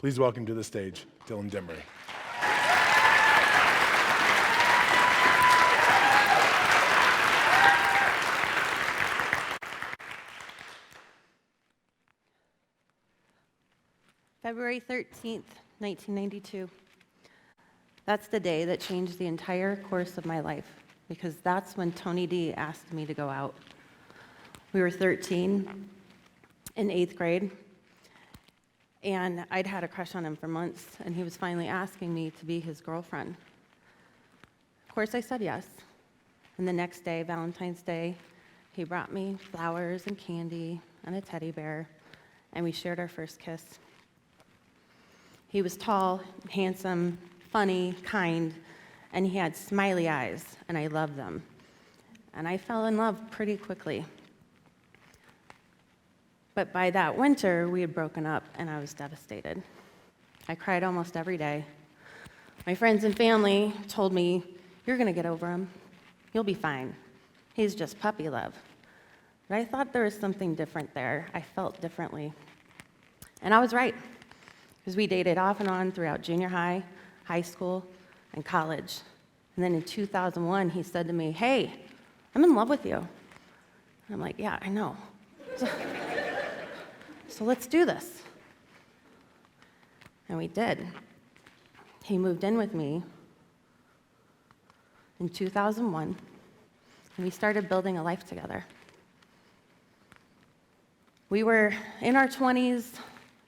Please welcome to the stage, Dylan Demery. February 13th, 1992. That's the day that changed the entire course of my life, because that's when Tony D asked me to go out. We were 13 in 8th grade, and I'd had a crush on him for months, and he was finally asking me to be his girlfriend. Of course, I said yes. And the next day, Valentine's Day, he brought me flowers and candy and a teddy bear, and we shared our first kiss. He was tall, handsome, funny, kind, and he had smiley eyes, and I loved them. And I fell in love pretty quickly. But by that winter, we had broken up, and I was devastated. I cried almost every day. My friends and family told me, "You're going to get over him. You'll be fine. He's just puppy love." But I thought there was something different there. I felt differently. And I was right, because we dated off and on throughout junior high, high school, and college. And then in 2001, he said to me, "Hey, I'm in love with you." And I'm like, "Yeah, I know. So let's do this." And we did. He moved in with me in 2001, and we started building a life together. We were in our 20s,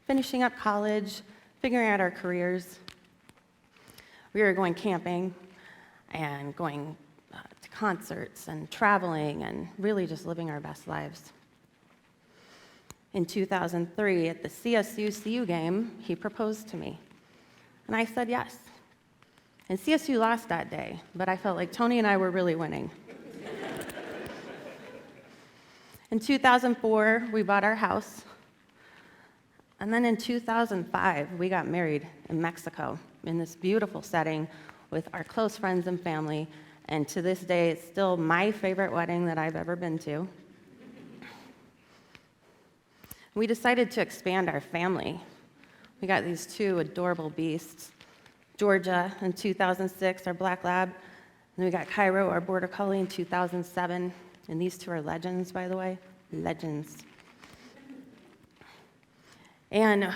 finishing up college, figuring out our careers. We were going camping and going to concerts and traveling and really just living our best lives. In 2003, at the CSU game, he proposed to me, and I said yes. And CSU lost that day, but I felt like Tony and I were really winning. In 2004, we bought our house. And then in 2005, we got married in Mexico in this beautiful setting with our close friends and family. And to this day, it's still my favorite wedding that I've ever been to. We decided to expand our family. We got these two adorable beasts, Georgia in 2006, our black lab, and we got Cairo, our border collie, in 2007. And these two are legends, by the way, legends. And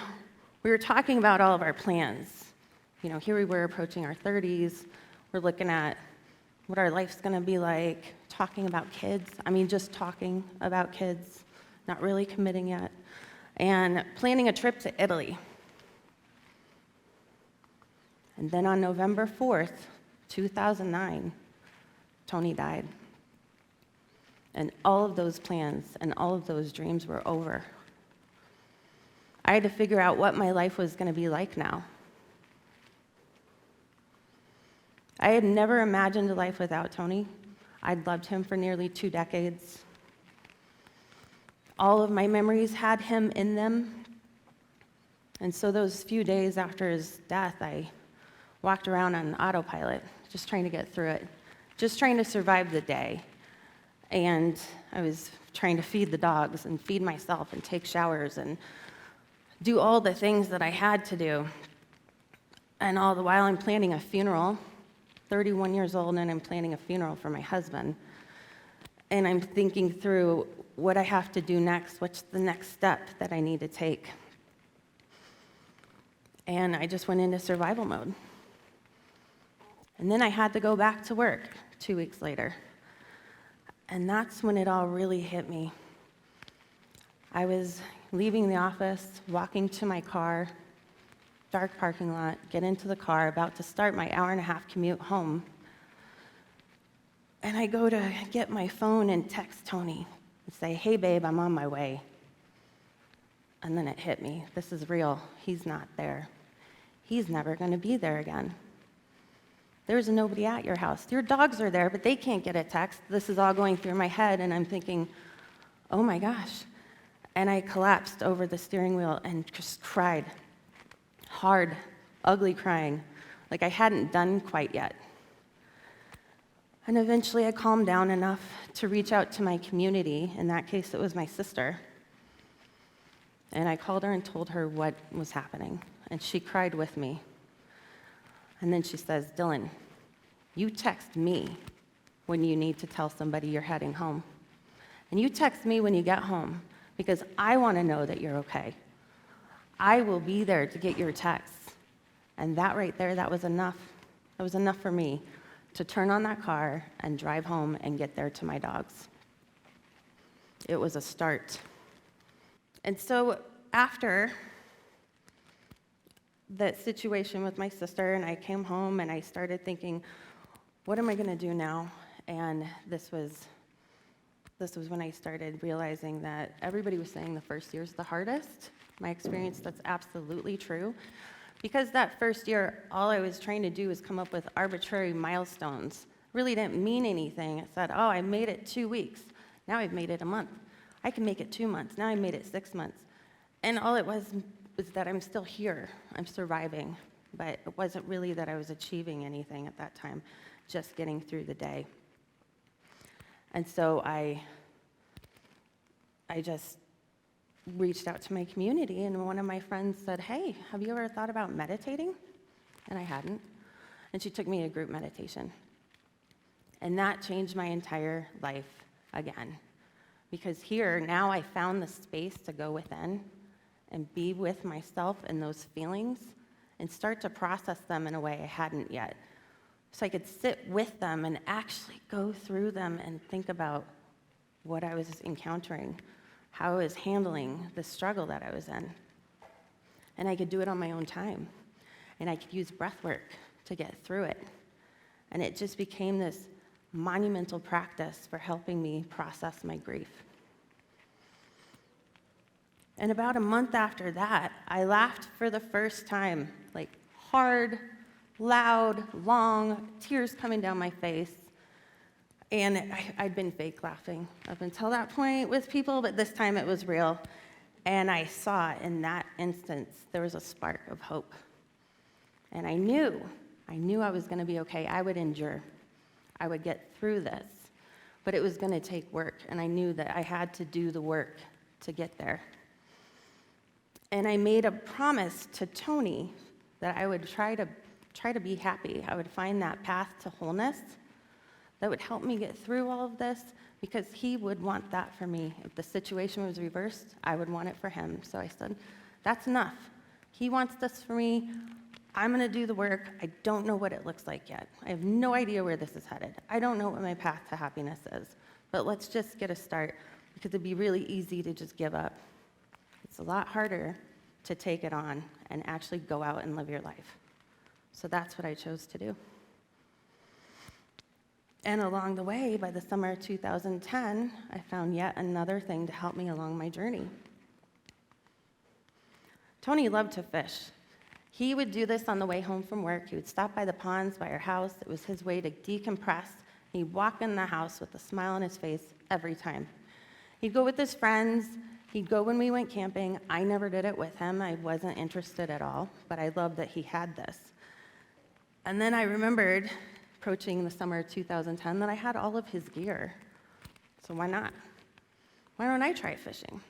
we were talking about all of our plans. You know, here we were approaching our 30s. We're looking at what our life's going to be like, talking about kids. I mean, just talking about kids, not really committing yet. And planning a trip to Italy. And then on November 4th, 2009, Tony died. And all of those plans and all of those dreams were over. I had to figure out what my life was going to be like now. I had never imagined a life without Tony. I'd loved him for nearly 2 decades. All of my memories had him in them. And so those few days after his death, I walked around on autopilot, just trying to get through it, just trying to survive the day. And I was trying to feed the dogs and feed myself and take showers and do all the things that I had to do. And all the while I'm planning a funeral, 31 years old, and I'm planning a funeral for my husband. And I'm thinking through what I have to do next, what's the next step that I need to take. And I just went into survival mode. And then I had to go back to work 2 weeks later. And that's when it all really hit me. I was leaving the office, walking to my car, dark parking lot, get into the car, about to start my hour-and-a-half commute home. And I go to get my phone and text Tony and say, "Hey, babe, I'm on my way." And then it hit me. This is real. He's not there. He's never going to be there again. There's nobody at your house. Your dogs are there, but they can't get a text. This is all going through my head, and I'm thinking, oh my gosh. And I collapsed over the steering wheel and just cried. Hard, ugly crying, like I hadn't done quite yet. And eventually I calmed down enough to reach out to my community. In that case, it was my sister. And I called her and told her what was happening. and she cried with me. And then she says, Dylan, you text me when you need to tell somebody you're heading home. And you text me when you get home because I want to know that you're okay. I will be there to get your texts. And that right there, that was enough. That was enough for me to turn on that car and drive home and get there to my dogs. It was a start. And so after that situation with my sister, and I came home and I started thinking, what am I going to do now? And this was when I started realizing that everybody was saying the first year is the hardest. My experience, that's absolutely true. Because that first year, all I was trying to do was come up with arbitrary milestones. Really didn't mean anything. It said, oh, I made it 2 weeks. Now I've made it a month. I can make it 2 months. Now I made it 6 months. And all it was that I'm still here. I'm surviving. But it wasn't really that I was achieving anything at that time, just getting through the day. And so I just reached out to my community, and one of my friends said, hey, have you ever thought about meditating? And I hadn't. And she took me to group meditation. And that changed my entire life again. Because here, now I found the space to go within and be with myself and those feelings and start to process them in a way I hadn't yet. So I could sit with them and actually go through them and think about what I was encountering, how I was handling the struggle that I was in. And I could do it on my own time. And I could use breath work to get through it. And it just became this monumental practice for helping me process my grief. And about a month after that, I laughed for the first time, like hard, loud, long, tears coming down my face. And I'd been fake laughing up until that point with people, but this time it was real. And I saw in that instance, there was a spark of hope. And I knew I was going to be okay. I would endure. I would get through this. But it was going to take work, and I knew that I had to do the work to get there. And I made a promise to Tony that I would try to be happy. I would find that path to wholeness that would help me get through all of this, because he would want that for me. If the situation was reversed, I would want it for him. So I said, that's enough. He wants this for me. I'm going to do the work. I don't know what it looks like yet. I have no idea where this is headed. I don't know what my path to happiness is. But let's just get a start, because it'd be really easy to just give up. It's a lot harder to take it on and actually go out and live your life. So that's what I chose to do. And along the way, by the summer of 2010, I found yet another thing to help me along my journey. Tony loved to fish. He would do this on the way home from work. He would stop by the ponds by our house. It was his way to decompress. He'd walk in the house with a smile on his face every time. He'd go with his friends. He'd go when we went camping. I never did it with him. I wasn't interested at all, but I loved that he had this. And then I remembered, approaching the summer of 2010, that I had all of his gear. So why not? Why don't I try fishing?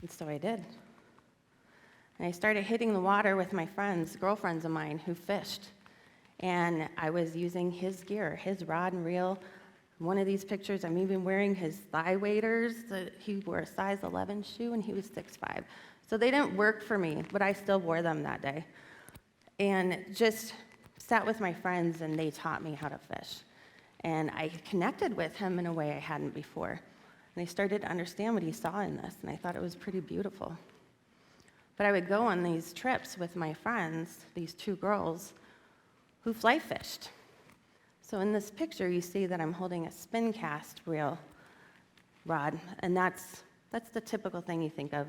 And so I did. And I started hitting the water with my friends, girlfriends of mine who fished. And I was using his gear, his rod and reel. One of these pictures, I'm even wearing his thigh waders. He wore a size 11 shoe, and he was 6'5". So they didn't work for me, but I still wore them that day. And just sat with my friends, and they taught me how to fish. And I connected with him in a way I hadn't before. And I started to understand what he saw in this, and I thought it was pretty beautiful. But I would go on these trips with my friends, these two girls, who fly fished. So in this picture, you see that I'm holding a spin cast reel rod, and that's the typical thing you think of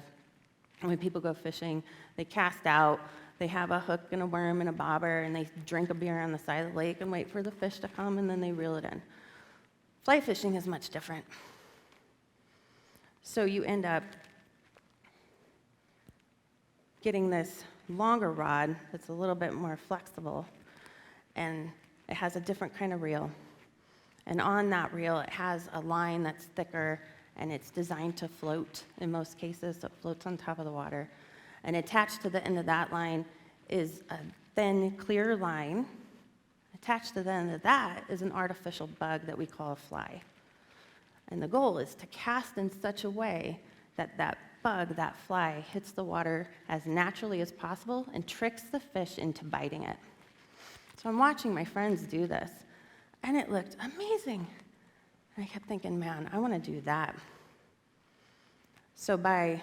when people go fishing. They cast out, they have a hook and a worm and a bobber, and they drink a beer on the side of the lake and wait for the fish to come, and then they reel it in. Fly fishing is much different. So you end up getting this longer rod that's a little bit more flexible, and it has a different kind of reel. And on that reel, it has a line that's thicker, and it's designed to float in most cases, so it floats on top of the water. And attached to the end of that line is a thin, clear line. Attached to the end of that is an artificial bug that we call a fly. And the goal is to cast in such a way that that bug, that fly, hits the water as naturally as possible and tricks the fish into biting it. So I'm watching my friends do this, and it looked amazing. And I kept thinking, man, I want to do that. So by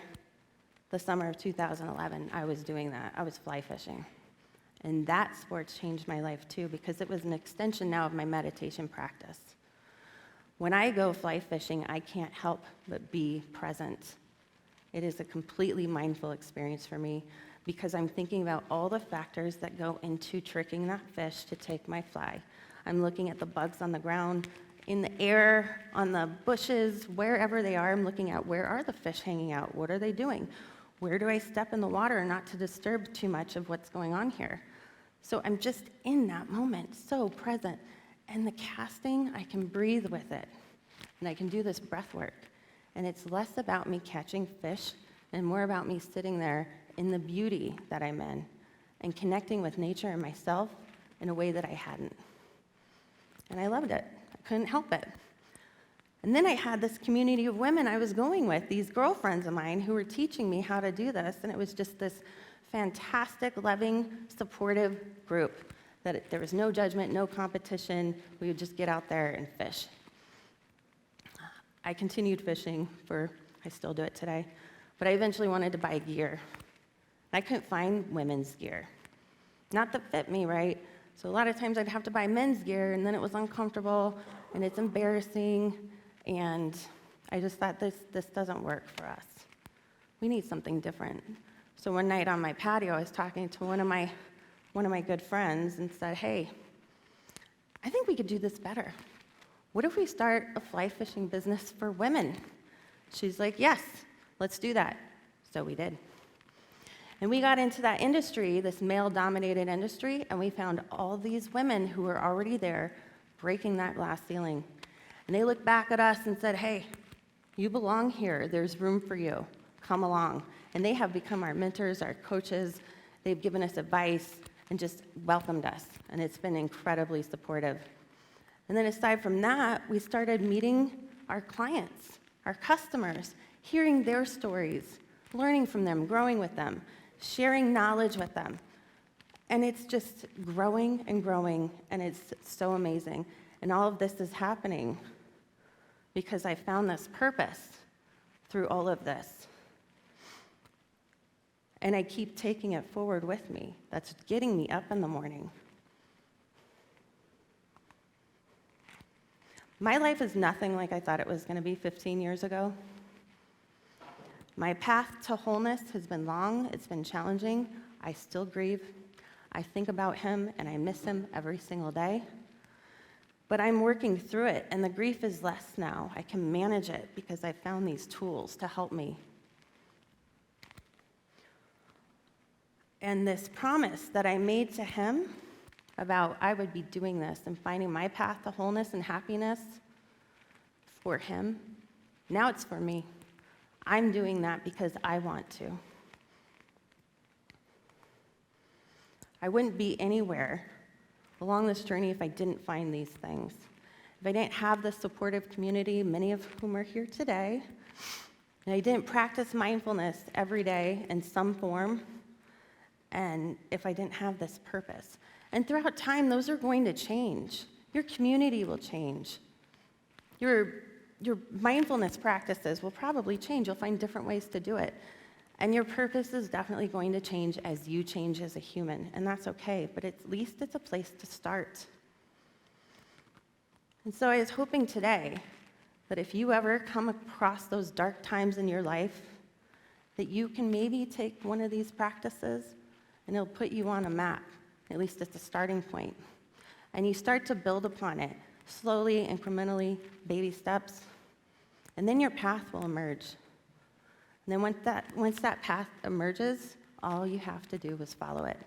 the summer of 2011, I was doing that. I was fly fishing. And that sport changed my life too, because it was an extension now of my meditation practice. When I go fly fishing, I can't help but be present. It is a completely mindful experience for me because I'm thinking about all the factors that go into tricking that fish to take my fly. I'm looking at the bugs on the ground, in the air, on the bushes, wherever they are. I'm looking at where are the fish hanging out? What are they doing? Where do I step in the water not to disturb too much of what's going on here? So I'm just in that moment, so present. And the casting, I can breathe with it. And I can do this breath work. And it's less about me catching fish and more about me sitting there in the beauty that I'm in and connecting with nature and myself in a way that I hadn't. And I loved it. I couldn't help it. And then I had this community of women I was going with, these girlfriends of mine who were teaching me how to do this. And it was just this fantastic, loving, supportive group that there was no judgment, no competition. We would just get out there and fish. I continued fishing I still do it today, but I eventually wanted to buy gear. I couldn't find women's gear. Not that fit me right, so a lot of times I'd have to buy men's gear, and then it was uncomfortable, and it's embarrassing, and I just thought, this doesn't work for us. We need something different. So one night on my patio, I was talking to one of my good friends and said, hey, I think we could do this better. What if we start a fly fishing business for women? She's like, yes, let's do that. So we did. And we got into that industry, this male-dominated industry, and we found all these women who were already there breaking that glass ceiling. And they looked back at us and said, hey, you belong here. There's room for you. Come along. And they have become our mentors, our coaches. They've given us advice and just welcomed us. And it's been incredibly supportive. And then aside from that, we started meeting our clients, our customers, hearing their stories, learning from them, growing with them, sharing knowledge with them. And it's just growing and growing, and it's so amazing. And all of this is happening because I found this purpose through all of this. And I keep taking it forward with me. That's getting me up in the morning. My life is nothing like I thought it was going to be 15 years ago. My path to wholeness has been long. It's been challenging. I still grieve. I think about him, and I miss him every single day. But I'm working through it, and the grief is less now. I can manage it because I found these tools to help me. And this promise that I made to him about I would be doing this and finding my path to wholeness and happiness for him, now it's for me. I'm doing that because I want to. I wouldn't be anywhere along this journey if I didn't find these things. If I didn't have the supportive community, many of whom are here today, and I didn't practice mindfulness every day in some form, and if I didn't have this purpose. And throughout time, those are going to change. Your community will change. Your mindfulness practices will probably change. You'll find different ways to do it. And your purpose is definitely going to change as you change as a human, and that's okay, but at least it's a place to start. And so I was hoping today that if you ever come across those dark times in your life, that you can maybe take one of these practices and it'll put you on a map. At least it's a starting point. And you start to build upon it, slowly, incrementally, baby steps. And then your path will emerge. And then once that path emerges, all you have to do is follow it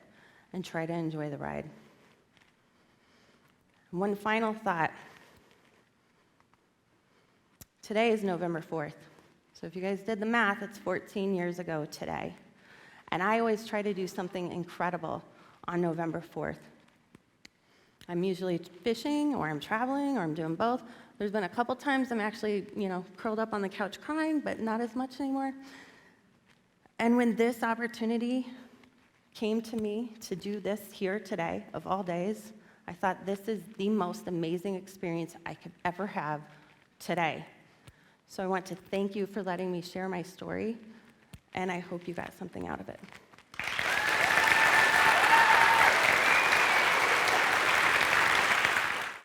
and try to enjoy the ride. One final thought. Today is November 4th. So if you guys did the math, it's 14 years ago today. And I always try to do something incredible on November 4th. I'm usually fishing, or I'm traveling, or I'm doing both. There's been a couple times I'm actually, curled up on the couch crying, but not as much anymore. And when this opportunity came to me to do this here today, of all days, I thought this is the most amazing experience I could ever have today. So I want to thank you for letting me share my story, and I hope you got something out of it.